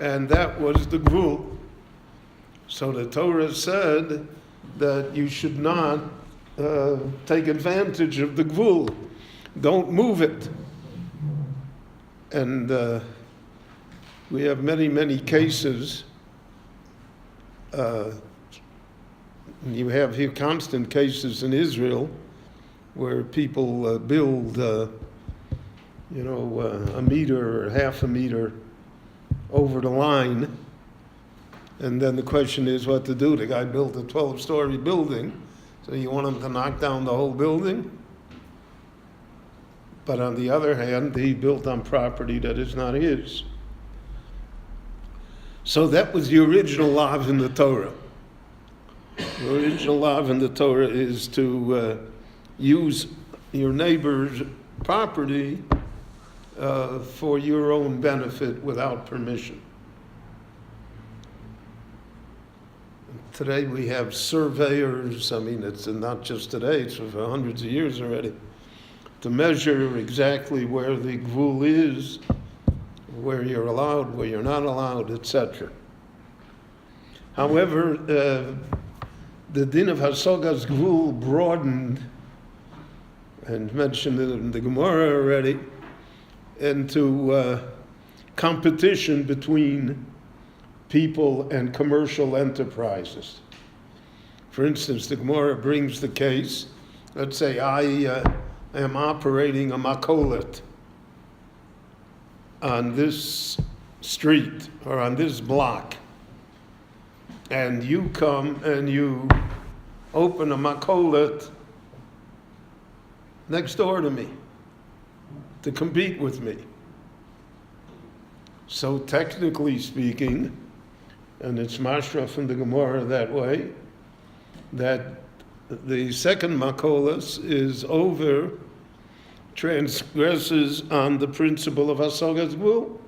and that was the gvul. So the Torah said that you should not take advantage of the gvul. Don't move it. And we have many, many cases. You have here constant cases in Israel where people build, a meter or half a meter over the line. And then the question is what to do. The guy built a 12-story building, so you want him to knock down the whole building? But on the other hand, he built on property that is not his. So that was the original law in the Torah. The original law in the Torah is to use your neighbor's property for your own benefit without permission. Today we have surveyors, it's not just today, it's for hundreds of years already, to measure exactly where the gvul is, where you're allowed, where you're not allowed, etc. However, the din of Hasogas Gvul broadened, and mentioned it in the Gemara already, into competition between people and commercial enterprises. For instance, the Gemara brings the case, let's say I am operating a makolet on this street or on this block, and you come and you open a makolet next door to me to compete with me. So technically speaking, and it's mashra from the Gemara that way, that the second makolas is transgresses on the principle of Hasogas Gvul.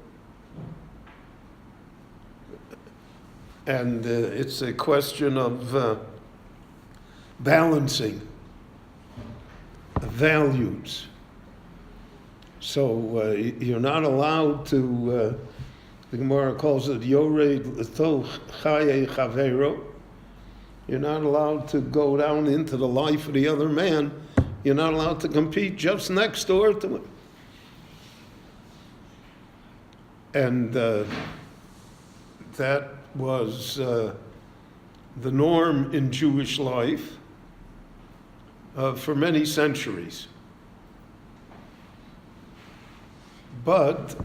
And it's a question of balancing values. So you're not allowed to, the Gemara calls it Yored L'toch Chaye Chavero. You're not allowed to go down into the life of the other man. You're not allowed to compete just next door to him. And that was the norm in Jewish life for many centuries. But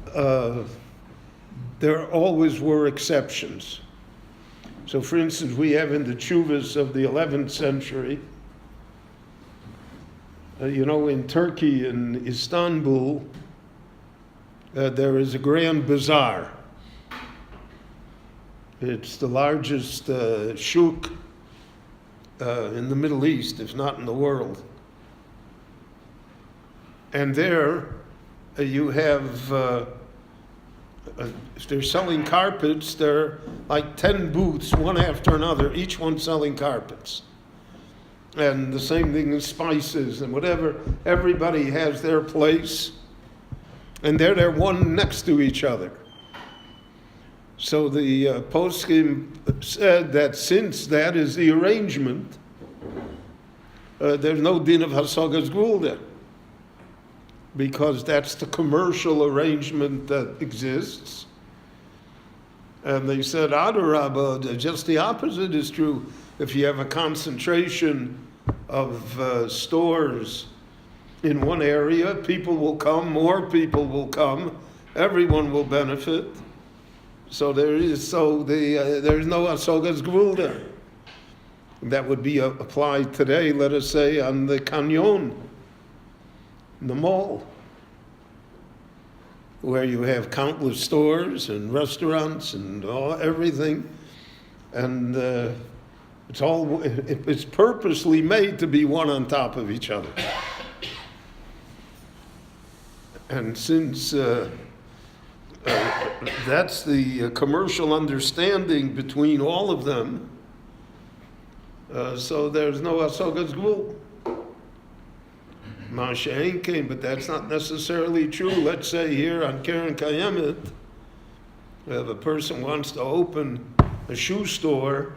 there always were exceptions. So for instance, we have in the Tshuvas of the 11th century, in Turkey, in Istanbul, there is a grand bazaar. It's the largest shuk in the Middle East, if not in the world. And there you have, if they're selling carpets, there are like 10 booths, one after another, each one selling carpets. And the same thing in spices and whatever. Everybody has their place, and they're one next to each other. So the poskim said that since that is the arrangement, there's no din of Hasogas Gvul there, because that's the commercial arrangement that exists. And they said, Adarabba, just the opposite is true. If you have a concentration of stores in one area, people will come, more people will come, everyone will benefit. So there's no Hasogas Gvul there. That would be applied today, let us say, on the canyon, in the mall, where you have countless stores and restaurants and everything, and it's purposely made to be one on top of each other. And since that's the commercial understanding between all of them, so there's no Hasogas Gvul. But that's not necessarily true. Let's say here on Keren Kayemet, If a person wants to open a shoe store,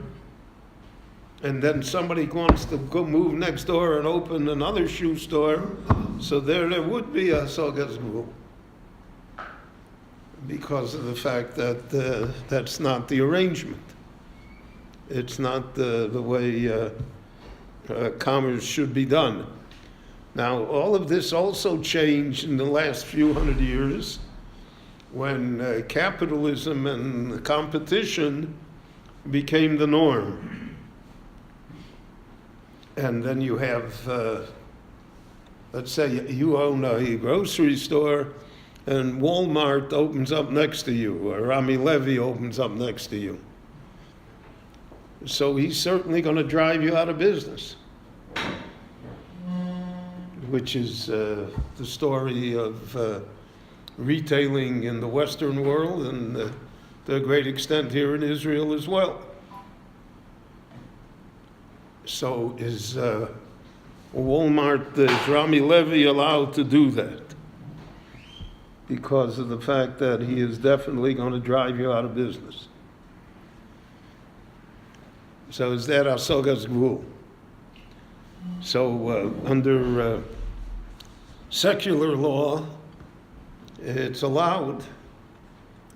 and then somebody wants to go move next door and open another shoe store, so there would be a sogas gvul, because of the fact that that's not the arrangement. It's not the way commerce should be done. Now, all of this also changed in the last few hundred years when capitalism and competition became the norm. And then you have, let's say you own a grocery store and Walmart opens up next to you, or Rami Levy opens up next to you. So he's certainly going to drive you out of business, which is the story of retailing in the Western world and to a great extent here in Israel as well. So is Walmart, is Rami Levy allowed to do that? Because of the fact that he is definitely going to drive you out of business. So is that Asogas Gvul? So under secular law, it's allowed.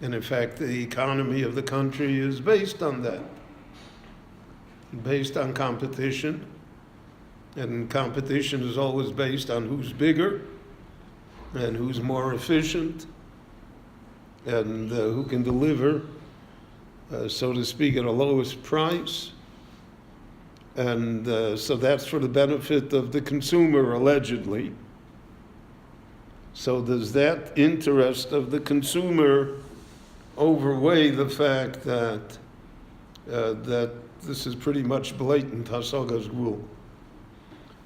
And in fact, the economy of the country is based on that. Based on competition. And competition is always based on who's bigger and who's more efficient and who can deliver, so to speak, at a lowest price. And so that's for the benefit of the consumer, allegedly. So does that interest of the consumer overweigh the fact that that this is pretty much blatant Hasogas Gvul?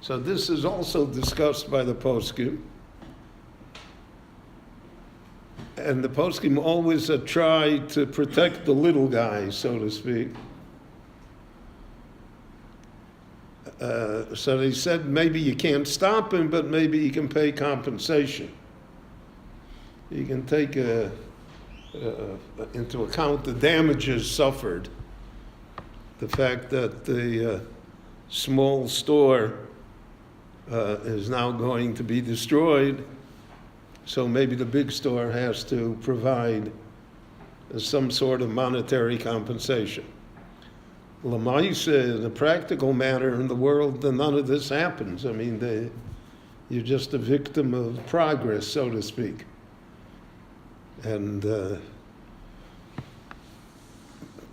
So this is also discussed by the poskim. And the poskim always try to protect the little guy, so to speak. So they said maybe you can't stop him, but maybe you can pay compensation. You can take into account the damages suffered. The fact that the small store is now going to be destroyed, so maybe the big store has to provide some sort of monetary compensation. Lamaisa, in a practical matter in the world, none of this happens. I mean, you're just a victim of progress, so to speak. And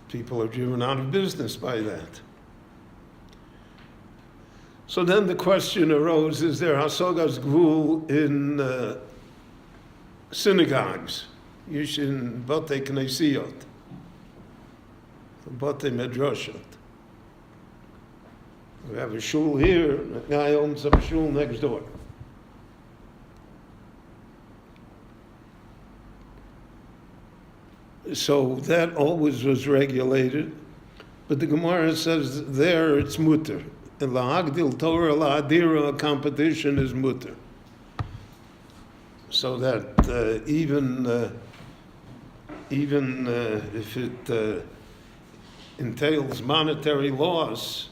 people are driven out of business by that. So then the question arose, is there Hasogas Gvul in synagogues? In Bate Knesiyot, Bate Medrashot. We have a shul here, a guy owns a shul next door. So that always was regulated, but the Gemara says there it's mutter. In Lahagdil Torah, Lahadira, competition is mutter. So that even if it entails monetary loss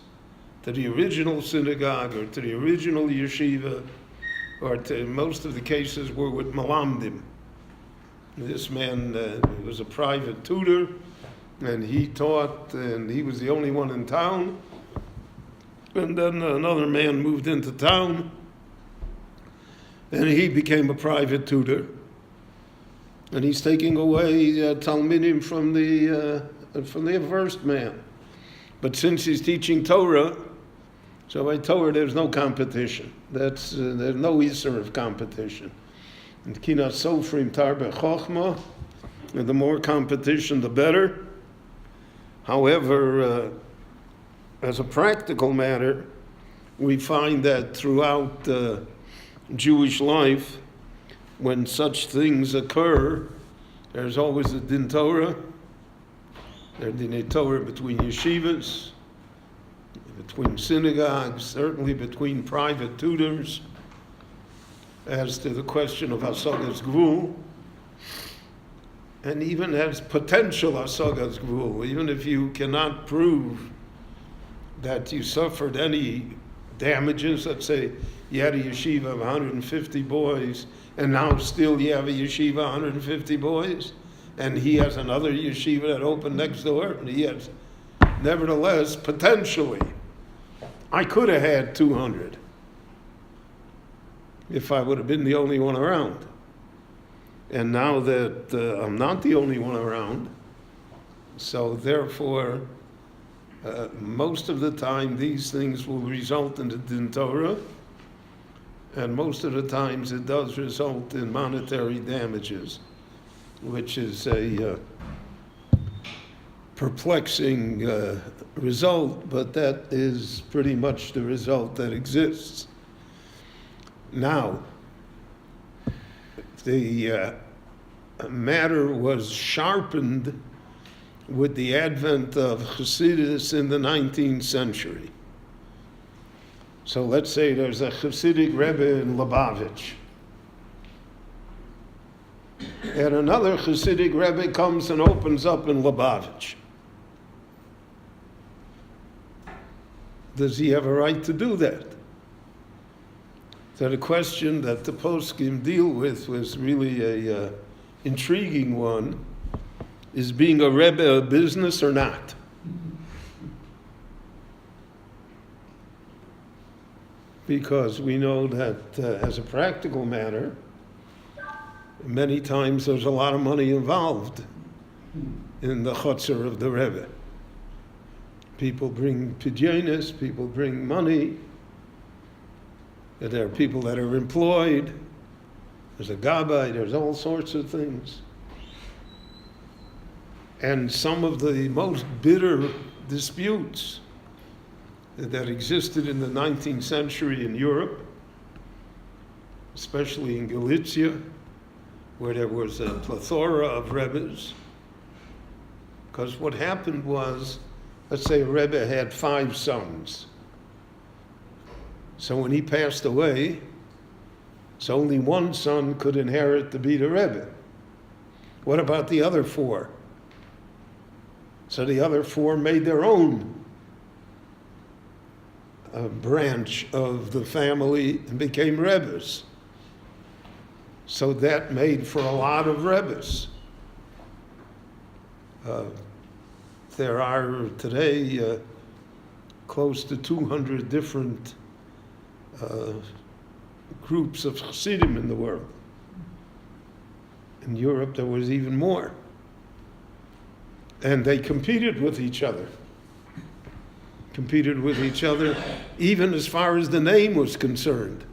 to the original synagogue or to the original yeshiva, or to most of the cases were with malamdim. This man was a private tutor, and he taught, and he was the only one in town. And then another man moved into town, and he became a private tutor. And he's taking away talmidim from the first man. But since he's teaching Torah, so by Torah there's no competition. There's no isser of competition. And Kinat Sofrim Tarbe Chochma, the more competition, the better. However, as a practical matter, we find that throughout Jewish life, when such things occur, there's always a din Torah. There's din Torah between yeshivas, between synagogues, certainly between private tutors. As to the question of Hasogas Gvul, and even has potential hasagas gvul, even if you cannot prove that you suffered any damages. Let's say you had a yeshiva of 150 boys, and now still you have a yeshiva 150 boys, and he has another yeshiva that opened next door, and he has, nevertheless, potentially, I could have had 200 if I would have been the only one around. And now that I'm not the only one around, so therefore, most of the time these things will result in the din Torah, and most of the times it does result in monetary damages, which is a perplexing result, but that is pretty much the result that exists. Now, the matter was sharpened with the advent of Hasidus in the 19th century. So let's say there's a Hasidic Rebbe in Lubavitch, and another Hasidic Rebbe comes and opens up in Lubavitch. Does he have a right to do that? So the question that the poskim deal with was really a intriguing one. Is being a Rebbe a business or not? Because we know that as a practical matter, many times there's a lot of money involved in the chutzner of the Rebbe. People bring pidyonis, people bring money. There are people that are employed. There's a gabbai, there's all sorts of things. And some of the most bitter disputes that existed in the 19th century in Europe, especially in Galicia, where there was a plethora of Rebbes. Because what happened was, let's say a Rebbe had 5 sons. So when he passed away, so only one son could inherit to be the Rebbe. What about the other 4? So the other 4 made their own branch of the family and became Rebbes. So that made for a lot of Rebbes. There are today close to 200 different groups of Chassidim in the world. In Europe, there was even more. And they competed with each other. Even as far as the name was concerned.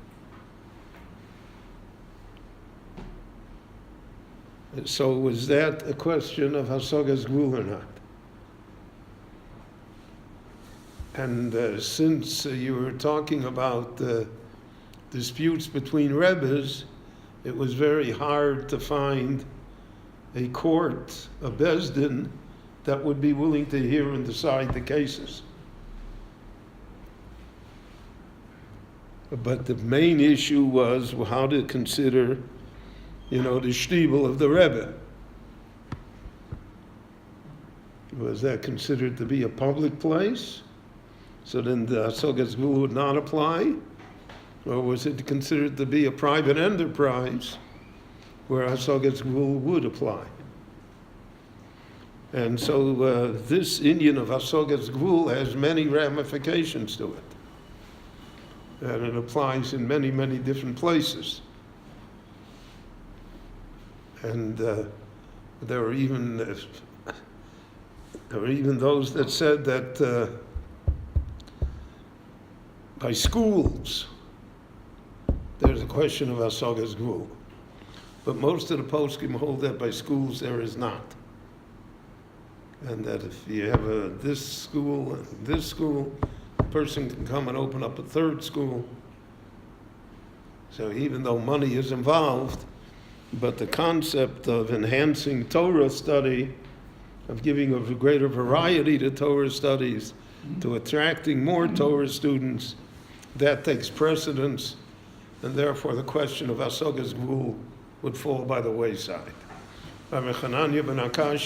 So was that a question of hasagas gvul or not? And since you were talking about disputes between Rebbes, it was very hard to find a court, a Beis Din, that would be willing to hear and decide the cases. But the main issue was how to consider, the shtibel of the Rebbe. Was that considered to be a public place? So then the hasagas gvul would not apply? Or was it considered to be a private enterprise where hasagas gvul would apply? And so this inyan of hasagas gvul has many ramifications to it. And it applies in many, many different places. And there were even those that said that by schools, there's a question of hasagas gvul. But most of the poskim hold that by schools there is not. And that if you have this school, a person can come and open up a third school. So even though money is involved, but the concept of enhancing Torah study, of giving a greater variety to Torah studies, to attracting more Torah students, that takes precedence, and therefore the question of hasagas gvul would fall by the wayside. Rabbi Chananya ben Akash